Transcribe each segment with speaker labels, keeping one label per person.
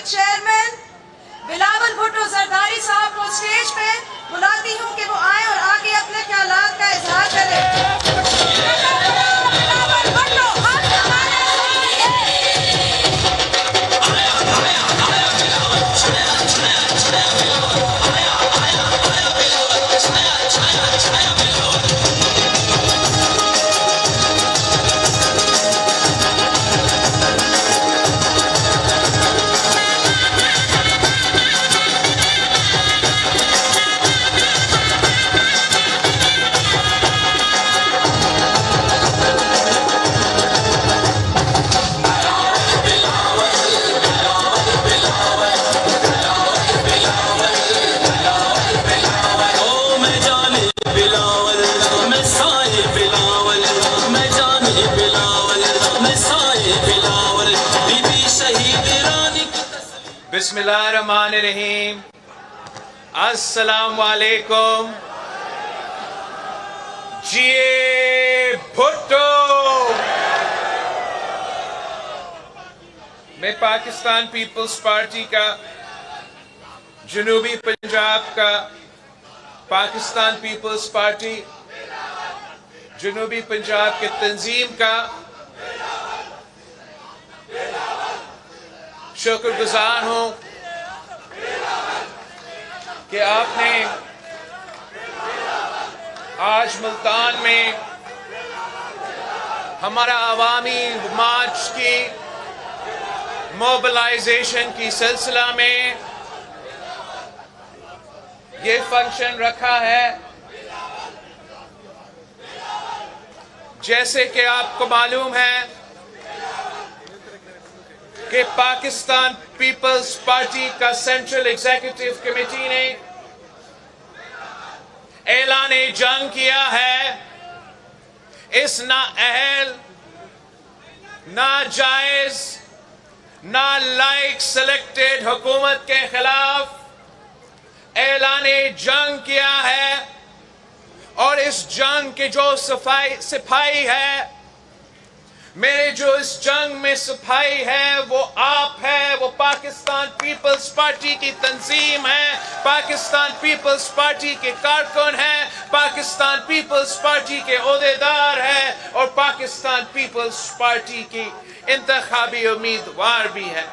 Speaker 1: Chairman Bilawal Bhutto Zardari صاحب کو stage پہ بلاتی ہوں کہ وہ آئیں اور آگے اپنے خیالات کا اظہار کریں۔ بلاول بھٹو
Speaker 2: بسم اللہ الرحمن الرحیم۔ السلام علیکم۔ جیے بھٹو۔ میں پاکستان پیپلز پارٹی کا، جنوبی پنجاب کا، پاکستان پیپلز پارٹی جنوبی پنجاب کے تنظیم کا شکر گزار ہوں کہ آپ نے آج ملتان میں ہمارا عوامی مارچ کی موبلائزیشن کی سلسلہ میں یہ فنکشن رکھا ہے۔ جیسے کہ آپ کو معلوم ہے کہ پاکستان پیپلز پارٹی کا سینٹرل ایگزیکٹو کمیٹی نے اعلان جنگ کیا ہے اس نااہل، ناجائز، نالائق سلیکٹڈ حکومت کے خلاف اعلان جنگ کیا ہے، اور اس جنگ کے جو سپاہی ہے، میرے جو اس جنگ میں سپاہی ہے وہ آپ ہے، وہ پاکستان پیپلز پارٹی کی تنظیم ہے، پاکستان پیپلز پارٹی کے کارکن ہیں، پاکستان پیپلز پارٹی کے عہدیدار ہیں، اور پاکستان پیپلز پارٹی کی انتخابی امیدوار بھی ہے۔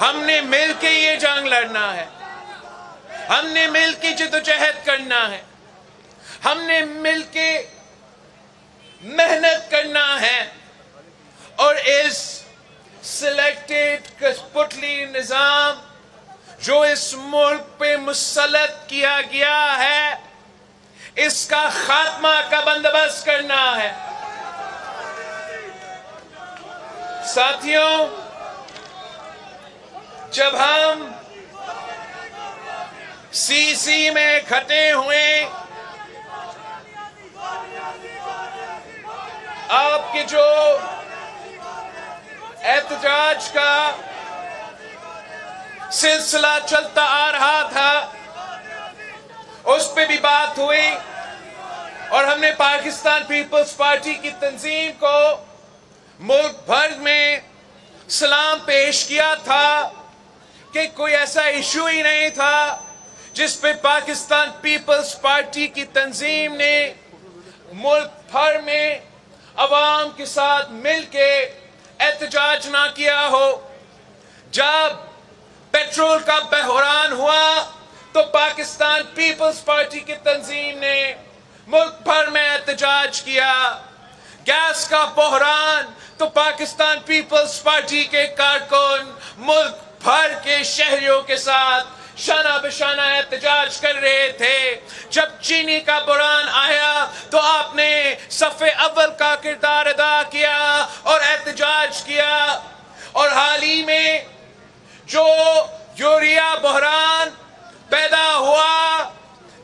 Speaker 2: ہم نے مل کے یہ جنگ لڑنا ہے، ہم نے مل کے جدوجہد کرنا ہے، ہم نے مل کے محنت کرنا ہے، اور اس سلیکٹڈ کٹپتلی نظام جو اس ملک پہ مسلط کیا گیا ہے، اس کا خاتمہ کا بندوبست کرنا ہے۔ ساتھیوں، جب ہم سی میں اکٹھے ہوئے، آپ کے جو احتجاج کا سلسلہ چلتا آ رہا تھا، اس پہ بھی بات ہوئی، اور ہم نے پاکستان پیپلز پارٹی کی تنظیم کو ملک بھر میں سلام پیش کیا تھا کہ کوئی ایسا ایشو ہی نہیں تھا جس پہ پاکستان پیپلز پارٹی کی تنظیم نے ملک بھر میں عوام کے ساتھ مل کے احتجاج نہ کیا ہو۔ جب پیٹرول کا بحران ہوا تو پاکستان پیپلز پارٹی کی تنظیم نے ملک بھر میں احتجاج کیا۔ گیس کا بحران تو پاکستان پیپلز پارٹی کے کارکن ملک بھر کے شہریوں کے ساتھ شانہ بشانہ احتجاج کر رہے تھے۔ جب چینی کا بحران آیا تو آپ نے صف اول کا کردار ادا کیا اور احتجاج کیا، اور حال ہی میں جو یوریا بحران پیدا ہوا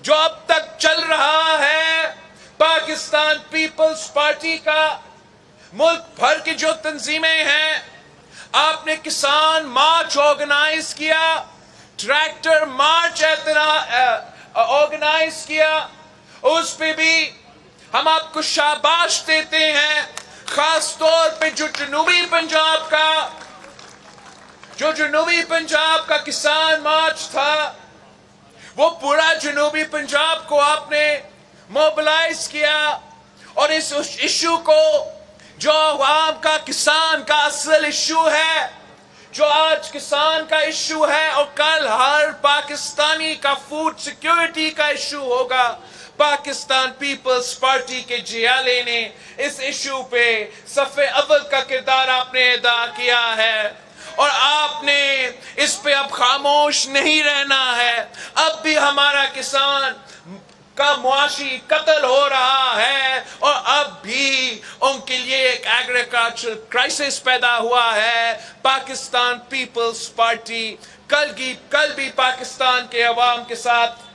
Speaker 2: جو اب تک چل رہا ہے، پاکستان پیپلز پارٹی کا ملک بھر کی جو تنظیمیں ہیں، آپ نے کسان مارچ آرگنائز کیا، ٹریکٹر مارچ آرگنائز کیا، اس پہ بھی ہم آپ کو شاباش دیتے ہیں، خاص طور پہ جو جنوبی پنجاب کا جو جنوبی پنجاب کا کسان مارچ تھا، وہ پورا جنوبی پنجاب کو آپ نے موبلائز کیا، اور اس ایشو کو جو عوام کا کسان کا اصل ایشو ہے، جو آج کسان کا ایشو ہے اور کل ہر پاکستانی کا فوڈ سیکیورٹی کا ایشو ہوگا، پاکستان پیپلز پارٹی کے جیالے نے اس ایشو پہ صف اول کا کردار آپ نے ادا کیا ہے، اور آپ نے اس پہ اب خاموش نہیں رہنا ہے۔ اب بھی ہمارا کسان کا معاشی قتل ہو رہا ہے، اور اب بھی ان کے لیے ایک ایگریکلچر کرائسس پیدا ہوا ہے۔ پاکستان پیپلز پارٹی کل بھی پاکستان کے عوام کے ساتھ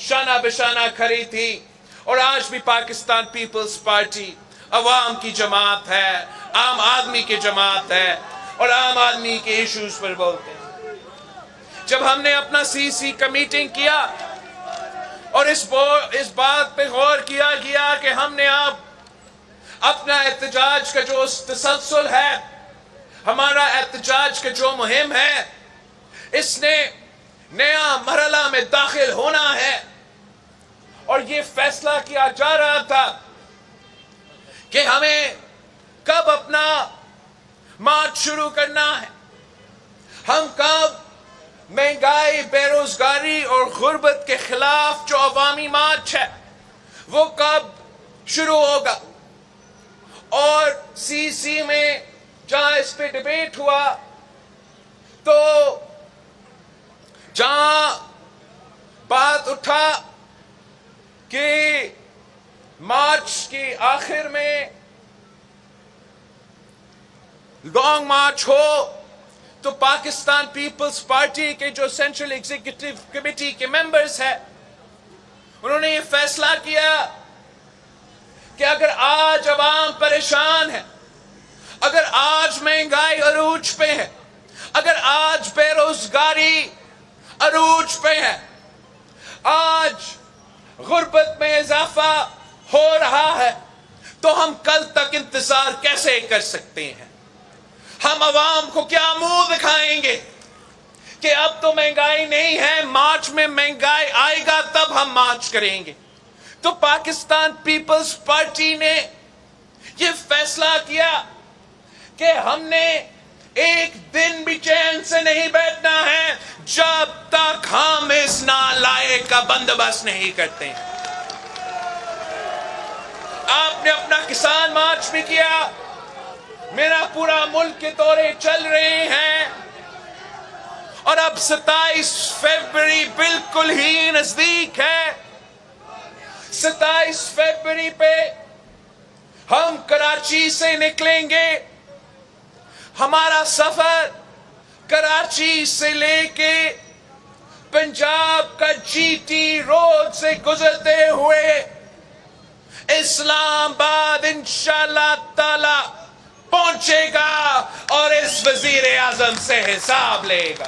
Speaker 2: شانہ بشانہ کھڑی تھی، اور آج بھی پاکستان پیپلز پارٹی عوام کی جماعت ہے، عام آدمی کی جماعت ہے، اور عام آدمی کے ایشوز پر بولتے ہیں۔ جب ہم نے اپنا سی کا میٹنگ کیا اور اس بات پہ غور کیا گیا کہ ہم نے اب اپنا احتجاج کا جو تسلسل ہے، ہمارا احتجاج کا جو مہم ہے، اس نے نیا مرحلہ میں داخل ہونا ہے، اور یہ فیصلہ کیا جا رہا تھا کہ ہمیں کب اپنا مارچ شروع کرنا ہے، ہم کب مہنگائی، بے روزگاری اور غربت کے خلاف جو عوامی مارچ ہے وہ کب شروع ہوگا۔ اور سی میں جہاں اس پہ ڈیبیٹ ہوا، تو جہاں بات اٹھا کہ مارچ کے آخر میں لانگ مارچ ہو، تو پاکستان پیپلز پارٹی کے جو سینٹرل ایگزیکٹو کمیٹی کے ممبرز ہیں، انہوں نے یہ فیصلہ کیا کہ اگر آج عوام پریشان ہے، اگر آج مہنگائی عروج پہ ہے، اگر آج بے روزگاری عروج پہ ہے، آج غربت میں اضافہ ہو رہا ہے، تو ہم کل تک انتظار کیسے کر سکتے ہیں؟ ہم عوام کو کیا منہ دکھائیں گے کہ اب تو مہنگائی نہیں ہے، مارچ میں مہنگائی آئے گا تب ہم مارچ کریں گے؟ تو پاکستان پیپلز پارٹی نے یہ فیصلہ کیا کہ ہم نے ایک دن بھی چین سے نہیں بیٹھنا ہے جب تک ہم اس نالائق کا بندوبست نہیں کرتے۔ آپ نے اپنا کسان مارچ بھی کیا، میرا پورا ملک کے دورے چل رہے ہیں، اور اب 27 فروری بالکل ہی نزدیک ہے۔ 27 فروری پہ ہم کراچی سے نکلیں گے۔ ہمارا سفر کراچی سے لے کے پنجاب کا جی ٹی روڈ سے گزرتے ہوئے اسلام آباد انشاءاللہ تعالی پہنچے گا، اور اس وزیر اعظم سے حساب لے گا۔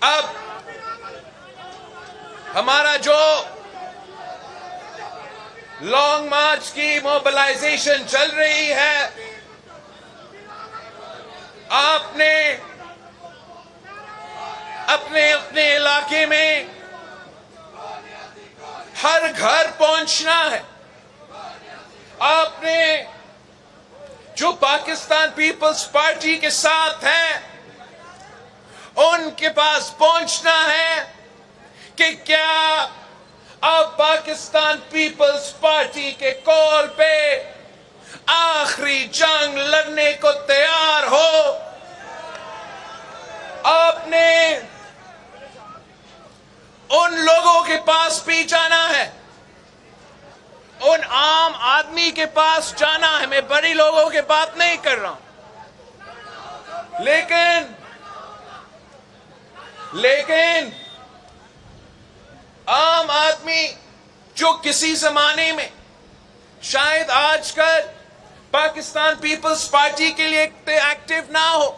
Speaker 2: اب ہمارا جو لانگ مارچ کی موبلائزیشن چل رہی ہے، آپ نے اپنے علاقے میں ہر گھر پہنچنا ہے۔ آپ نے جو پاکستان پیپلز پارٹی کے ساتھ ہیں ان کے پاس پہنچنا ہے کہ کیا اب پاکستان پیپلز پارٹی کے کال پہ آخری جنگ لڑنے کو تیار ہو۔ آپ نے ان لوگوں کے پاس بھی جانا ہے، ان عام آدمی کے پاس جانا ہے۔ میں بڑی لوگوں کی بات نہیں کر رہا ہوں، لیکن عام آدمی جو کسی زمانے میں شاید آج کل پاکستان پیپلز پارٹی کے لیے ایکٹیو نہ ہو،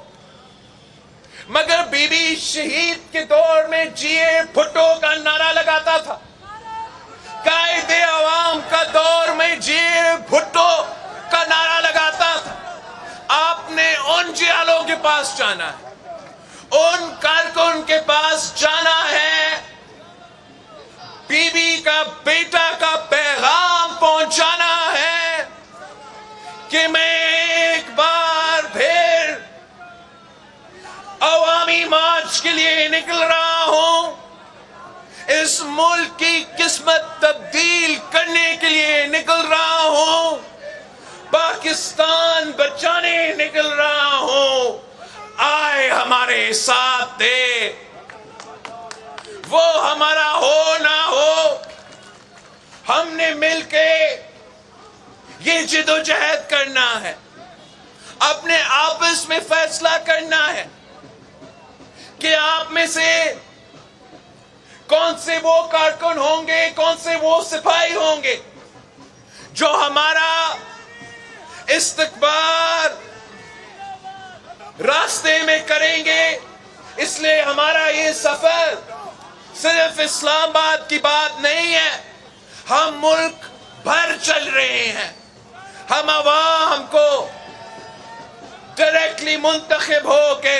Speaker 2: مگر بی بی شہید کے دور میں جی اے بھٹو کا نعرہ لگاتا تھا، قائد کے پاس جانا ہے, ان کارکن کے پاس جانا ہے, بی بی کا بیٹا کا پیغام پہنچانا ہے کہ میں ایک بار پھر عوامی مارچ کے لیے نکل رہا ہوں, اس ملک کی قسمت تبدیل کرنے کے لیے نکل رہا ہوں, پاکستان بچانے نکل رہا ہوں. آئے ہمارے ساتھ دے, وہ ہمارا ہو نہ ہو, ہم نے مل کے یہ جدوجہد کرنا ہے, اپنے آپس میں فیصلہ کرنا ہے کہ آپ میں سے کون سے وہ کارکن ہوں گے, کون سے وہ سپاہی ہوں گے جو ہمارا استقبال راستے میں کریں گے. اس لیے ہمارا یہ سفر صرف اسلام آباد کی بات نہیں ہے, ہم ملک بھر چل رہے ہیں. ہم عوام کو ڈائریکٹلی منتخب ہو کے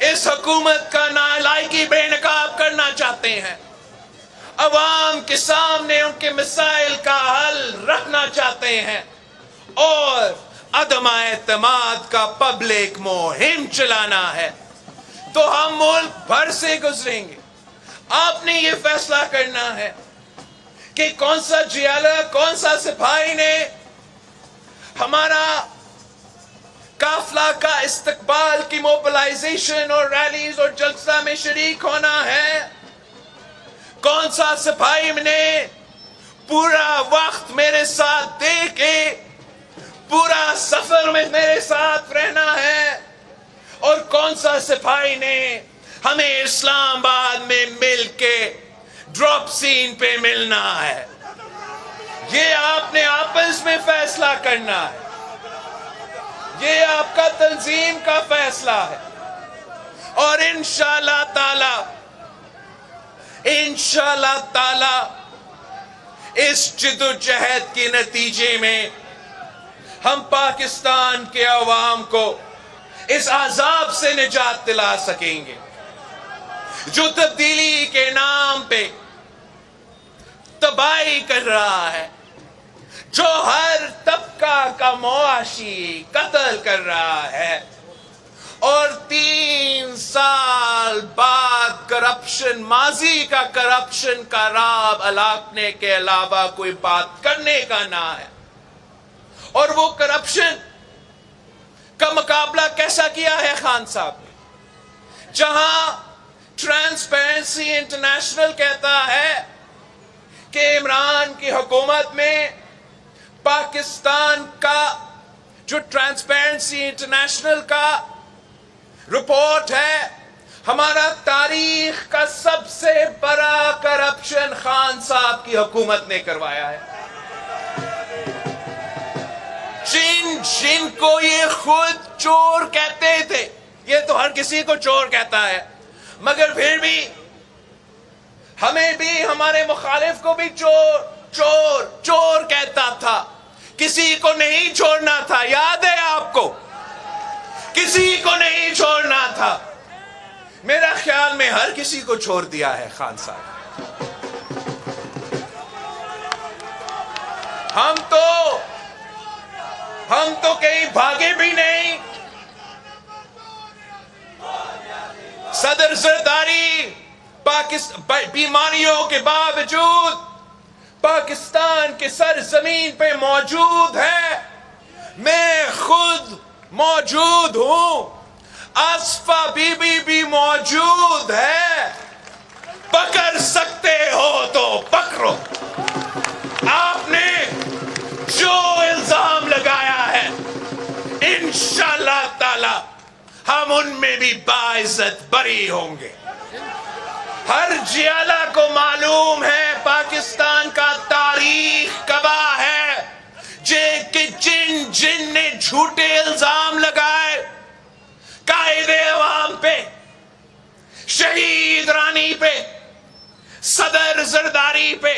Speaker 2: اس حکومت کا نالائقی بے نقاب کرنا چاہتے ہیں, عوام کے سامنے ان کے مسائل کا حل رکھنا چاہتے ہیں, اور عدم اعتماد کا پبلک مہم چلانا ہے. تو ہم ملک بھر سے گزریں گے. آپ نے یہ فیصلہ کرنا ہے کہ کون سا جیالہ, کون سا سپاہی نے ہمارا قافلہ کا استقبال کی موبلائزیشن اور ریلیز اور جلسہ میں شریک ہونا ہے, کون سا سپاہی نے پورا وقت میرے ساتھ دے کے پورا سفر میں میرے ساتھ رہنا ہے, اور کون سا سپاہی نے ہمیں اسلام آباد میں مل کے ڈراپ سین پہ ملنا ہے. یہ آپ نے آپس میں فیصلہ کرنا ہے, یہ آپ کا تنظیم کا فیصلہ ہے, اور انشاءاللہ تعالی اس جدوجہد کے نتیجے میں ہم پاکستان کے عوام کو اس عذاب سے نجات دلا سکیں گے جو تبدیلی کے نام پہ تباہی کر رہا ہے, جو ہر طبقہ کا معاشی قتل کر رہا ہے, اور 3 سال بعد کرپشن, ماضی کا کرپشن کا راب الاپنے کے علاوہ کوئی بات کرنے کا نہ ہے. اور وہ کرپشن کا مقابلہ کیسا کیا ہے خان صاحب نے, جہاں ٹرانسپیرنسی انٹرنیشنل کہتا ہے کہ عمران کی حکومت میں پاکستان کا جو ٹرانسپیرنسی انٹرنیشنل کا رپورٹ ہے, ہمارا تاریخ کا سب سے بڑا کرپشن خان صاحب کی حکومت نے کروایا ہے. جن کو یہ خود چور کہتے تھے, یہ تو ہر کسی کو چور کہتا ہے, مگر پھر بھی ہمیں بھی, ہمارے مخالف کو بھی چور چور چور کہتا تھا, کسی کو نہیں چھوڑنا تھا. یاد ہے آپ کو, کسی کو نہیں چھوڑنا تھا. میرا خیال میں ہر کسی کو چھوڑ دیا ہے خان صاحب. ہم تو کہیں بھاگے بھی نہیں. صدر زرداری بیماریوں کے باوجود پاکستان کے سرزمین پہ موجود ہے, میں خود موجود ہوں, آصفہ بی بی بھی موجود ہے. پکڑ سکتے ہو تو پکڑو. آپ نے جو الزام لگایا ہے انشاءاللہ تعالی ہم ان میں بھی باعزت بری ہوں گے. ہر جیالہ کو معلوم ہے, پاکستان کا تاریخ گواہ ہے کہ جن نے جھوٹے الزام لگائے قائد عوام پہ, شہید رانی پہ, صدر زرداری پہ,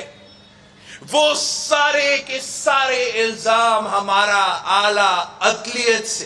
Speaker 2: وہ سارے کے سارے الزام ہمارا اعلی عدلیت سے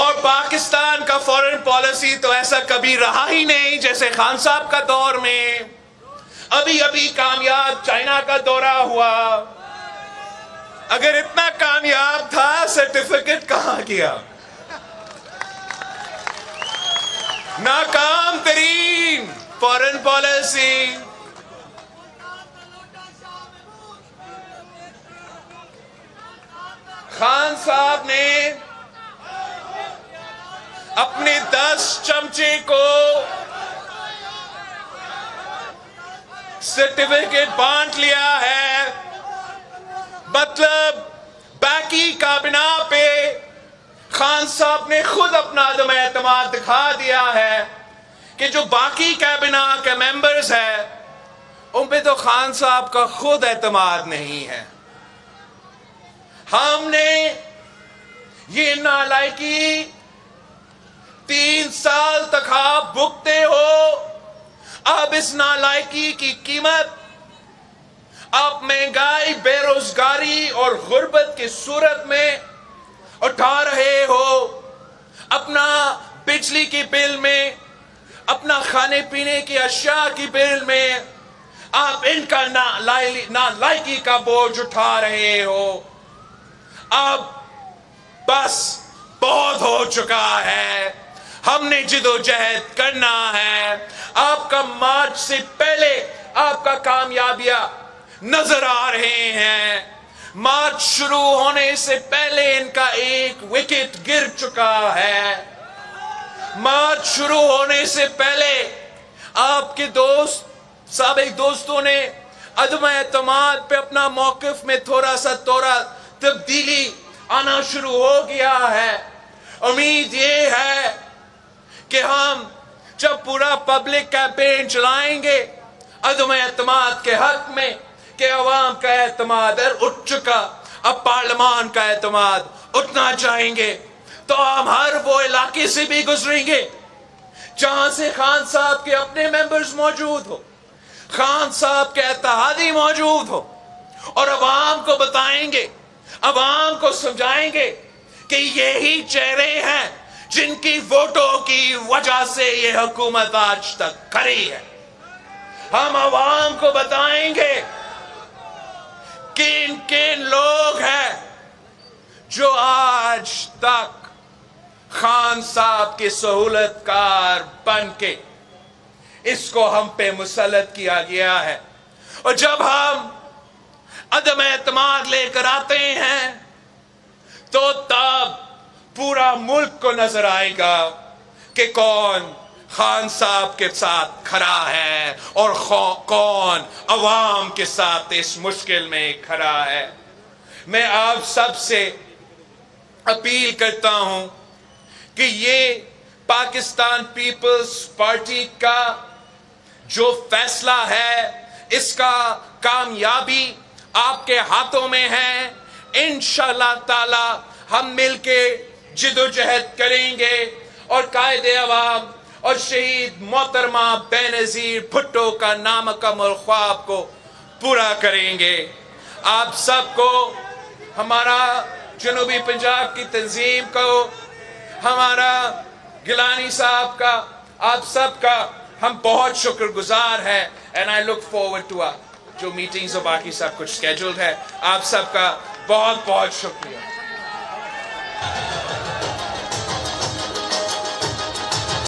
Speaker 2: اور پاکستان کا فورن پالیسی تو ایسا کبھی رہا ہی نہیں جیسے خان صاحب کا دور میں. ابھی کامیاب چائنا کا دورہ ہوا. اگر اتنا کامیاب تھا سرٹیفکیٹ کہاں گیا؟ ناکام ترین فورن پالیسی. خان صاحب نے اپنے 10 چمچے کو سرٹیفکیٹ بانٹ لیا ہے. مطلب باقی کابینہ پہ خان صاحب نے خود اپنا عدم اعتماد دکھا دیا ہے کہ جو باقی کابینہ کے ممبرز ہیں ان پہ تو خان صاحب کا خود اعتماد نہیں ہے. ہم نے یہ نالائکی 3 سال تک آپ بھگتے ہو. اب اس نالائکی کی قیمت آپ مہنگائی، بے روزگاری اور غربت کی صورت میں اٹھا رہے ہو. اپنا بجلی کی بل میں، اپنا کھانے پینے کی اشیاء کی بل میں آپ ان کا نالائکی کا بوجھ اٹھا رہے ہو. اب بس بہت ہو چکا ہے. ہم نے جدوجہد کرنا ہے. آپ کا مارچ سے پہلے آپ کا کامیابیاں نظر آ رہے ہیں. مارچ شروع ہونے سے پہلے ان کا ایک وکٹ گر چکا ہے. مارچ شروع ہونے سے پہلے آپ کے سابق دوستوں نے عدم اعتماد پہ اپنا موقف میں تھوڑا تبدیلی آنا شروع ہو گیا ہے. امید یہ ہے کہ ہم جب پورا پبلک کیمپین چلائیں گے عدم اعتماد کے حق میں کہ عوام کا اعتماد اٹھ چکا، اب پارلیمان کا اعتماد اٹھنا چاہیں گے تو ہم ہر وہ علاقے سے بھی گزریں گے جہاں سے خان صاحب کے اپنے ممبرز موجود ہو، خان صاحب کے اتحادی موجود ہو، اور عوام کو بتائیں گے، عوام کو سمجھائیں گے کہ یہی چہرے ہیں جن کی ووٹوں کی وجہ سے یہ حکومت آج تک کھڑی ہے. ہم عوام کو بتائیں گے کن لوگ ہیں جو آج تک خان صاحب کے سہولت کار بن کے اس کو ہم پہ مسلط کیا گیا ہے. اور جب ہم عدم اعتماد لے کر آتے ہیں تو تب پورا ملک کو نظر آئے گا کہ کون خان صاحب کے ساتھ کھڑا ہے اور کون عوام کے ساتھ اس مشکل میں کھڑا ہے. میں آپ سب سے اپیل کرتا ہوں کہ یہ پاکستان پیپلز پارٹی کا جو فیصلہ ہے اس کا کامیابی آپ کے ہاتھوں میں ہے. انشاءاللہ تعالی ہم مل کے جدوجہد کریں گے اور قائد عوام اور شہید محترمہ بینظیر بھٹو کا نامکمل خواب کو پورا کریں گے. آپ سب کو، ہمارا جنوبی پنجاب کی تنظیم کو، ہمارا گیلانی صاحب کا، آپ سب کا ہم بہت شکر گزار ہیں. And I look forward to جو میٹنگز اور باقی سب کچھ اسکیجولڈ ہے. آپ سب کا بہت بہت شکریہ.